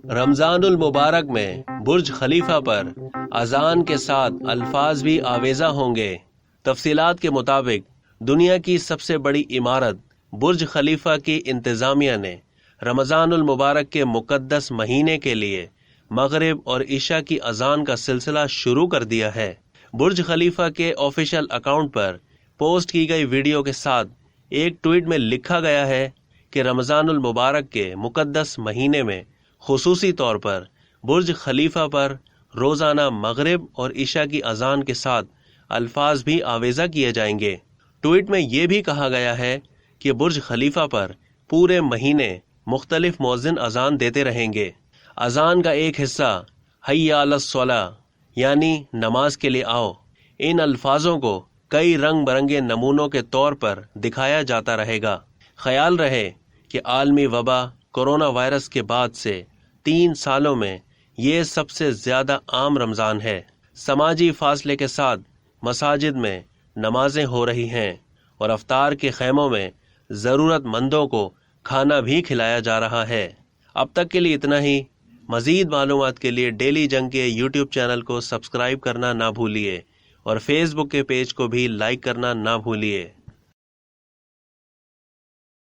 رمضان المبارک میں برج خلیفہ پر اذان کے ساتھ الفاظ بھی آویزہ ہوں گے۔ تفصیلات کے مطابق دنیا کی سب سے بڑی عمارت برج خلیفہ کی انتظامیہ نے رمضان المبارک کے مقدس مہینے کے لیے مغرب اور عشاء کی اذان کا سلسلہ شروع کر دیا ہے۔ برج خلیفہ کے آفیشیل اکاؤنٹ پر پوسٹ کی گئی ویڈیو کے ساتھ ایک ٹویٹ میں لکھا گیا ہے کہ رمضان المبارک کے مقدس مہینے میں خصوصی طور پر برج خلیفہ پر روزانہ مغرب اور عشاء کی اذان کے ساتھ الفاظ بھی آویزہ کیے جائیں گے۔ ٹویٹ میں یہ بھی کہا گیا ہے کہ برج خلیفہ پر پورے مہینے مختلف مؤذن اذان دیتے رہیں گے۔ اذان کا ایک حصہ حی علی الصلاۃ یعنی نماز کے لیے آؤ، ان الفاظوں کو کئی رنگ برنگے نمونوں کے طور پر دکھایا جاتا رہے گا۔ خیال رہے کہ عالمی وبا کورونا وائرس کے بعد سے 3 سالوں میں یہ سب سے زیادہ عام رمضان ہے۔ سماجی فاصلے کے ساتھ مساجد میں نمازیں ہو رہی ہیں اور افطار کے خیموں میں ضرورت مندوں کو کھانا بھی کھلایا جا رہا ہے۔ اب تک کے لیے اتنا ہی۔ مزید معلومات کے لیے ڈیلی جنگ کے یوٹیوب چینل کو سبسکرائب کرنا نہ بھولیے اور فیس بک کے پیج کو بھی لائک کرنا نہ بھولیے۔